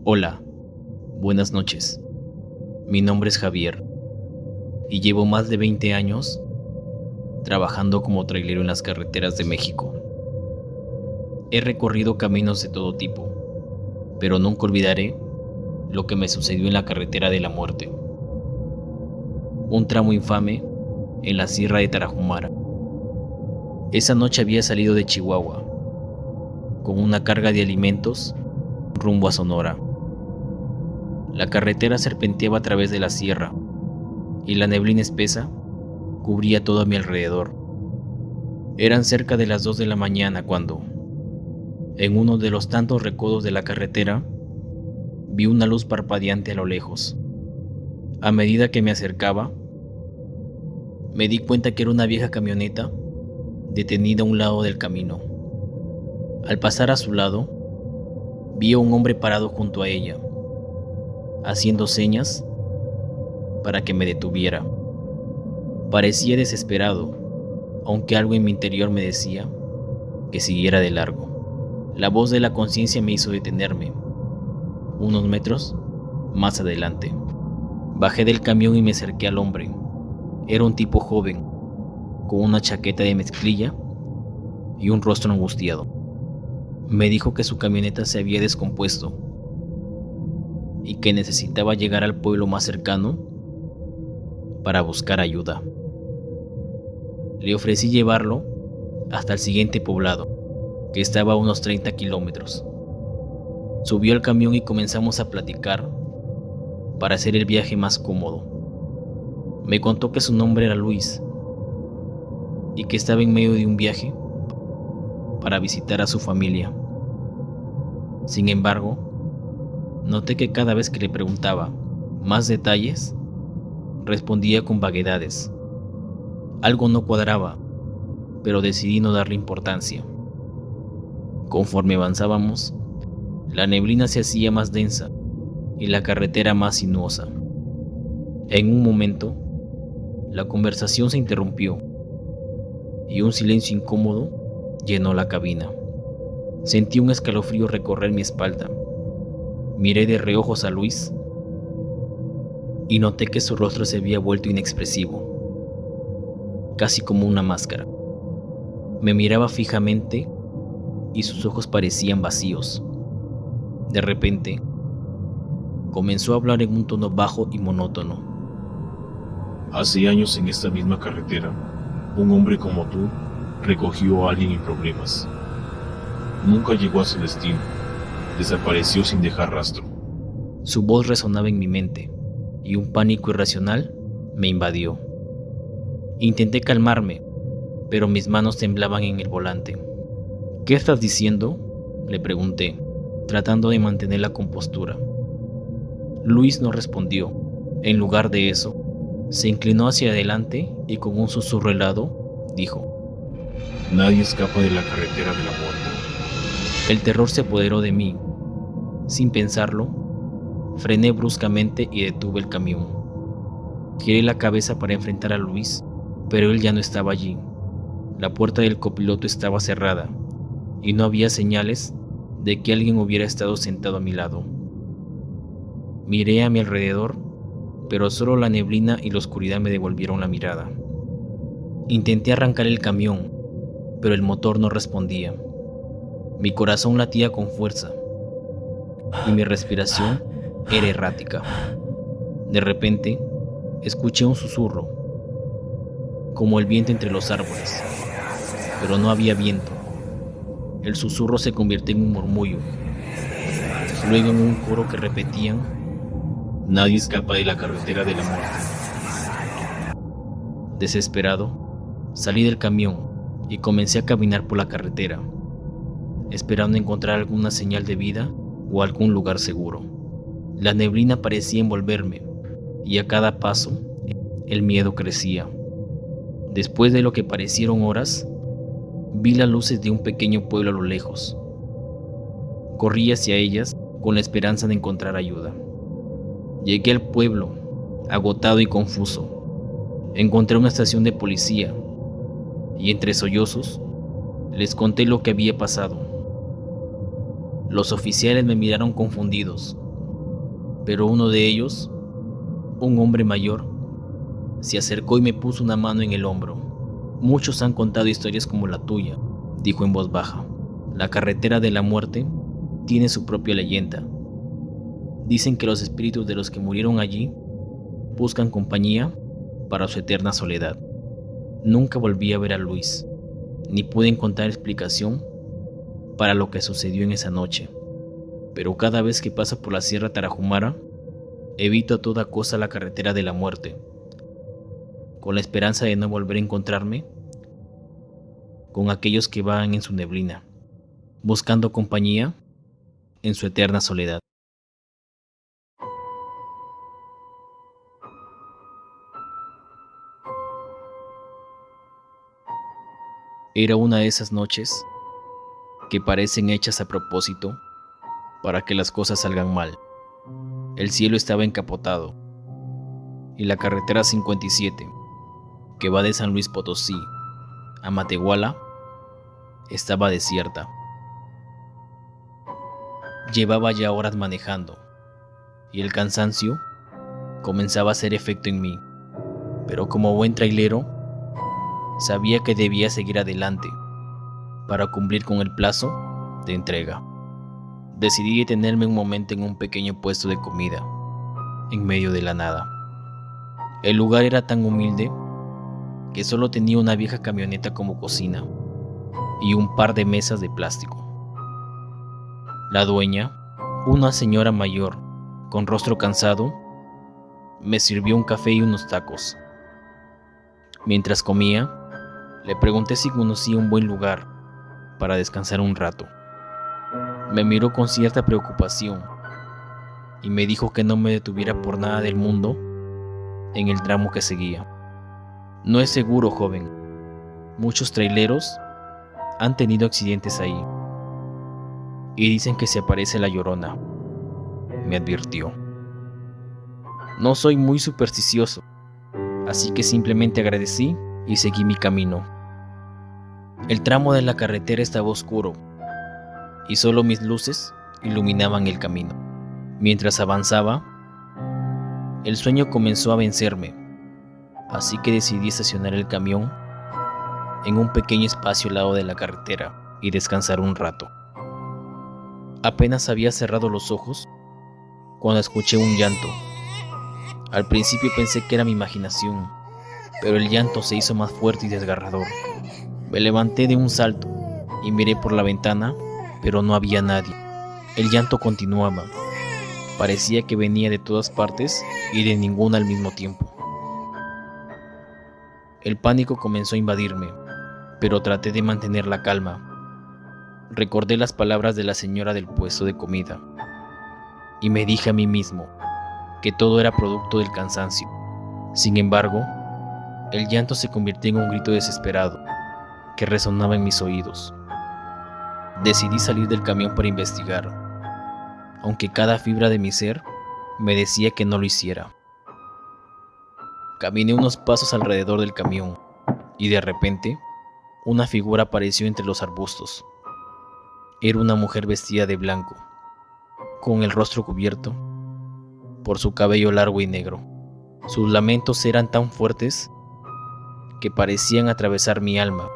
Hola, buenas noches. Mi nombre es Javier y llevo más de 20 años trabajando como trailero en las carreteras de México. He recorrido caminos de todo tipo, pero nunca olvidaré lo que me sucedió en la carretera de la muerte. Un tramo infame en la Sierra de Tarahumara. Esa noche había salido de Chihuahua con una carga de alimentos rumbo a Sonora. La carretera serpenteaba a través de la sierra y la neblina espesa cubría todo a mi alrededor. Eran cerca de las 2 de la mañana cuando, en uno de los tantos recodos de la carretera, vi una luz parpadeante a lo lejos. A medida que me acercaba, me di cuenta que era una vieja camioneta detenida a un lado del camino. Al pasar a su lado, vi a un hombre parado junto a ella, haciendo señas para que me detuviera. Parecía desesperado, aunque algo en mi interior me decía que siguiera de largo. La voz de la conciencia me hizo detenerme. Unos metros más adelante, bajé del camión y me acerqué al hombre. Era un tipo joven, con una chaqueta de mezclilla y un rostro angustiado. Me dijo que su camioneta se había descompuesto y que necesitaba llegar al pueblo más cercano para buscar ayuda. Le ofrecí llevarlo hasta el siguiente poblado, que estaba a unos 30 kilómetros. Subió al camión y comenzamos a platicar para hacer el viaje más cómodo. Me contó que su nombre era Luis y que estaba en medio de un viaje para visitar a su familia. Sin embargo, noté que cada vez que le preguntaba más detalles, respondía con vaguedades. Algo no cuadraba, pero decidí no darle importancia. Conforme avanzábamos, la neblina se hacía más densa y la carretera más sinuosa. En un momento, la conversación se interrumpió y un silencio incómodo llenó la cabina. Sentí un escalofrío recorrer mi espalda. Miré de reojos a Luis y noté que su rostro se había vuelto inexpresivo, casi como una máscara. Me miraba fijamente y sus ojos parecían vacíos. De repente, comenzó a hablar en un tono bajo y monótono. Hace años en esta misma carretera, un hombre como tú recogió a alguien en problemas. Nunca llegó a su destino. Desapareció sin dejar rastro. Su voz resonaba en mi mente y un pánico irracional me invadió. Intenté calmarme, pero mis manos temblaban en el volante. ¿Qué estás diciendo?, le pregunté, tratando de mantener la compostura. Luis no respondió. En lugar de eso, se inclinó hacia adelante y con un susurro helado dijo: Nadie escapa de la carretera de la muerte. El terror se apoderó de mí. Sin pensarlo, frené bruscamente y detuve el camión. Giré la cabeza para enfrentar a Luis, pero él ya no estaba allí. La puerta del copiloto estaba cerrada y no había señales de que alguien hubiera estado sentado a mi lado. Miré a mi alrededor, pero solo la neblina y la oscuridad me devolvieron la mirada. Intenté arrancar el camión, pero el motor no respondía. Mi corazón latía con fuerza y mi respiración era errática. De repente, escuché un susurro, como el viento entre los árboles, pero no había viento. El susurro se convirtió en un murmullo, luego en un coro que repetían: Nadie escapa de la carretera de la muerte. Desesperado, salí del camión y comencé a caminar por la carretera, esperando encontrar alguna señal de vida o algún lugar seguro. La neblina parecía envolverme y a cada paso el miedo crecía. Después de lo que parecieron horas, vi las luces de un pequeño pueblo a lo lejos. Corrí hacia ellas con la esperanza de encontrar ayuda. Llegué al pueblo, agotado y confuso. Encontré una estación de policía y entre sollozos les conté lo que había pasado. Los oficiales me miraron confundidos pero uno de ellos, un hombre mayor, se acercó y me puso una mano en el hombro. Muchos han contado historias como la tuya, dijo en voz baja. La carretera de la muerte tiene su propia leyenda. Dicen que los espíritus de los que murieron allí buscan compañía para su eterna soledad. Nunca volví a ver a Luis, ni pude encontrar explicación para lo que sucedió en esa noche. Pero cada vez que paso por la Sierra Tarahumara, evito a toda costa la carretera de la muerte, con la esperanza de no volver a encontrarme con aquellos que van en su neblina, buscando compañía en su eterna soledad. Era una de esas noches que parecen hechas a propósito para que las cosas salgan mal. El cielo estaba encapotado y la carretera 57, que va de San Luis Potosí a Matehuala, estaba desierta. Llevaba ya horas manejando y el cansancio comenzaba a hacer efecto en mí, pero como buen trailero, sabía que debía seguir adelante para cumplir con el plazo de entrega. Decidí detenerme un momento en un pequeño puesto de comida, en medio de la nada. El lugar era tan humilde que solo tenía una vieja camioneta como cocina y un par de mesas de plástico. La dueña, una señora mayor, con rostro cansado, me sirvió un café y unos tacos. Mientras comía, le pregunté si conocía un buen lugar para descansar un rato. Me miró con cierta preocupación y me dijo que no me detuviera por nada del mundo en el tramo que seguía. No es seguro, joven. Muchos traileros han tenido accidentes ahí y dicen que se aparece la Llorona, me advirtió. No soy muy supersticioso, así que simplemente agradecí y seguí mi camino. El tramo de la carretera estaba oscuro y solo mis luces iluminaban el camino. Mientras avanzaba, el sueño comenzó a vencerme, así que decidí estacionar el camión en un pequeño espacio al lado de la carretera y descansar un rato. Apenas había cerrado los ojos cuando escuché un llanto. Al principio pensé que era mi imaginación, pero el llanto se hizo más fuerte y desgarrador. Me levanté de un salto y miré por la ventana, pero no había nadie. El llanto continuaba. Parecía que venía de todas partes y de ninguna al mismo tiempo. El pánico comenzó a invadirme, pero traté de mantener la calma. Recordé las palabras de la señora del puesto de comida y me dije a mí mismo que todo era producto del cansancio. Sin embargo, el llanto se convirtió en un grito desesperado que resonaba en mis oídos. Decidí salir del camión para investigar, aunque cada fibra de mi ser me decía que no lo hiciera. Caminé unos pasos alrededor del camión y de repente una figura apareció entre los arbustos. Era una mujer vestida de blanco, con el rostro cubierto por su cabello largo y negro. Sus lamentos eran tan fuertes que parecían atravesar mi alma.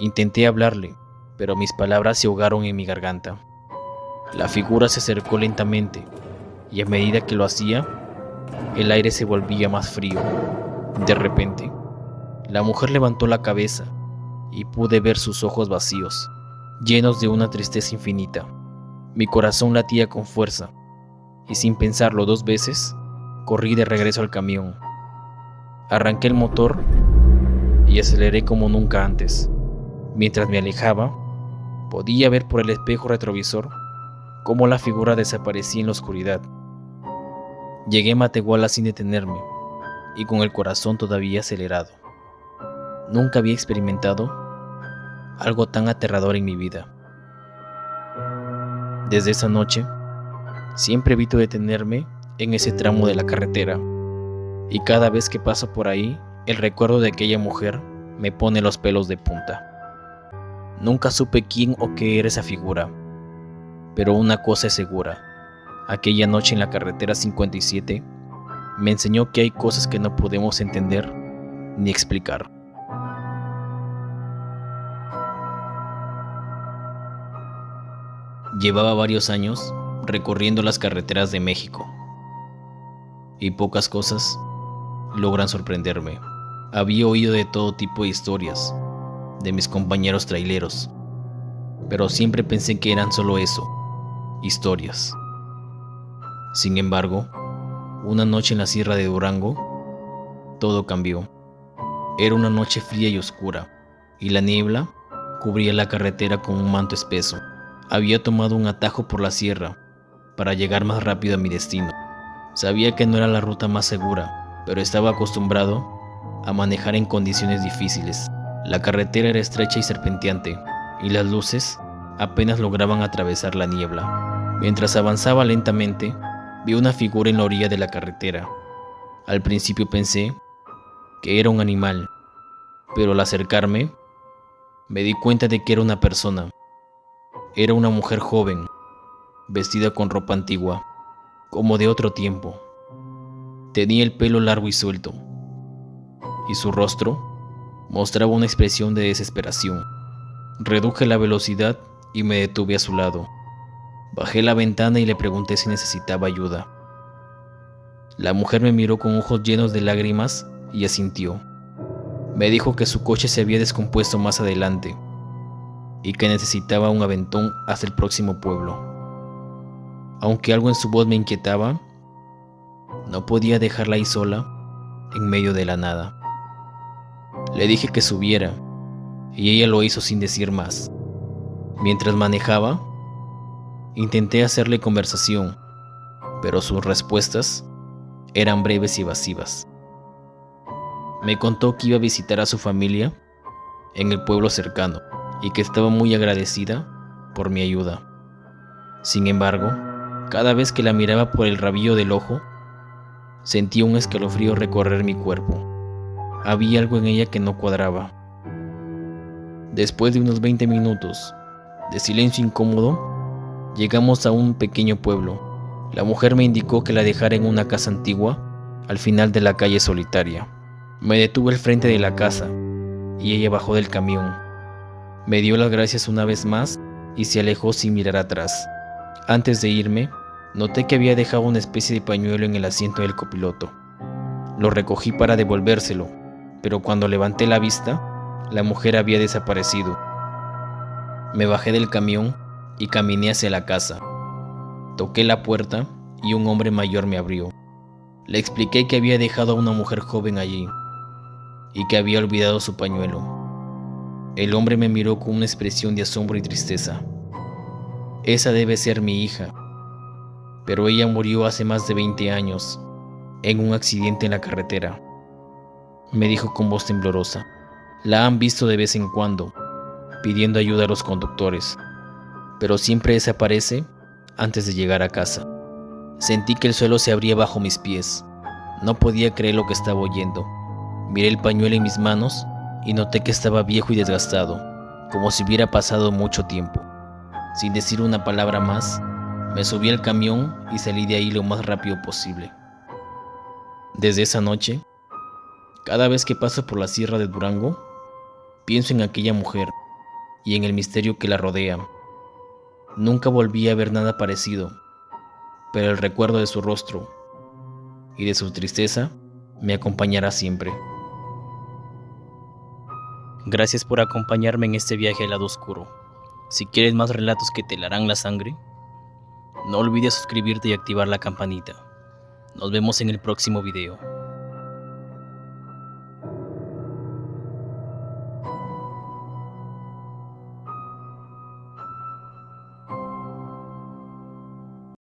Intenté hablarle, pero mis palabras se ahogaron en mi garganta. La figura se acercó lentamente y a medida que lo hacía, el aire se volvía más frío. De repente, la mujer levantó la cabeza y pude ver sus ojos vacíos, llenos de una tristeza infinita. Mi corazón latía con fuerza y sin pensarlo 2 veces, corrí de regreso al camión. Arranqué el motor y aceleré como nunca antes. Mientras me alejaba, podía ver por el espejo retrovisor cómo la figura desaparecía en la oscuridad. Llegué a Matehuala sin detenerme y con el corazón todavía acelerado. Nunca había experimentado algo tan aterrador en mi vida. Desde esa noche, siempre evito detenerme en ese tramo de la carretera, y cada vez que paso por ahí, el recuerdo de aquella mujer me pone los pelos de punta. Nunca supe quién o qué era esa figura, pero una cosa es segura: Aquella noche en la carretera 57 me enseñó que hay cosas que no podemos entender ni explicar. Llevaba varios años recorriendo las carreteras de México y pocas cosas logran sorprenderme. Había oído de todo tipo de historias de mis compañeros traileros, pero siempre pensé que eran solo eso, historias. Sin embargo, una noche en la Sierra de Durango, todo cambió. Era una noche fría y oscura, y la niebla cubría la carretera con un manto espeso. Había tomado un atajo por la sierra para llegar más rápido a mi destino. Sabía que no era la ruta más segura, pero estaba acostumbrado a manejar en condiciones difíciles. La carretera era estrecha y serpenteante, y las luces apenas lograban atravesar la niebla. Mientras avanzaba lentamente, vi una figura en la orilla de la carretera. Al principio pensé que era un animal, pero al acercarme, me di cuenta de que era una persona. Era una mujer joven, vestida con ropa antigua, como de otro tiempo. Tenía el pelo largo y suelto, y su rostro mostraba una expresión de desesperación. Reduje la velocidad y me detuve a su lado. Bajé la ventana y le pregunté si necesitaba ayuda. La mujer me miró con ojos llenos de lágrimas y asintió. Me dijo que su coche se había descompuesto más adelante y que necesitaba un aventón hasta el próximo pueblo. Aunque algo en su voz me inquietaba, no podía dejarla ahí sola, en medio de la nada. Le dije que subiera, y ella lo hizo sin decir más. Mientras manejaba, intenté hacerle conversación, pero sus respuestas eran breves y evasivas. Me contó que iba a visitar a su familia en el pueblo cercano y que estaba muy agradecida por mi ayuda. Sin embargo, cada vez que la miraba por el rabillo del ojo, sentía un escalofrío recorrer mi cuerpo. Había algo en ella que no cuadraba. Después de unos 20 minutos de silencio incómodo, llegamos a un pequeño pueblo. La mujer me indicó que la dejara en una casa antigua al final de la calle solitaria. Me detuve al frente de la casa y ella bajó del camión. Me dio las gracias una vez más y se alejó sin mirar atrás. Antes de irme, noté que había dejado una especie de pañuelo en el asiento del copiloto. Lo recogí para devolvérselo, pero cuando levanté la vista, la mujer había desaparecido. Me bajé del camión y caminé hacia la casa. Toqué la puerta y un hombre mayor me abrió. Le expliqué que había dejado a una mujer joven allí y que había olvidado su pañuelo. El hombre me miró con una expresión de asombro y tristeza. Esa debe ser mi hija, pero ella murió hace más de 20 años, en un accidente en la carretera, me dijo con voz temblorosa. La han visto de vez en cuando, pidiendo ayuda a los conductores, pero siempre desaparece antes de llegar a casa. Sentí que el suelo se abría bajo mis pies. No podía creer lo que estaba oyendo. Miré el pañuelo en mis manos y noté que estaba viejo y desgastado, como si hubiera pasado mucho tiempo. Sin decir una palabra más, me subí al camión y salí de ahí lo más rápido posible. Desde esa noche, cada vez que paso por la Sierra de Durango, pienso en aquella mujer y en el misterio que la rodea. Nunca volví a ver nada parecido, pero el recuerdo de su rostro y de su tristeza me acompañará siempre. Gracias por acompañarme en este viaje al lado oscuro. Si quieres más relatos que te helarán la sangre, no olvides suscribirte y activar la campanita. Nos vemos en el próximo video.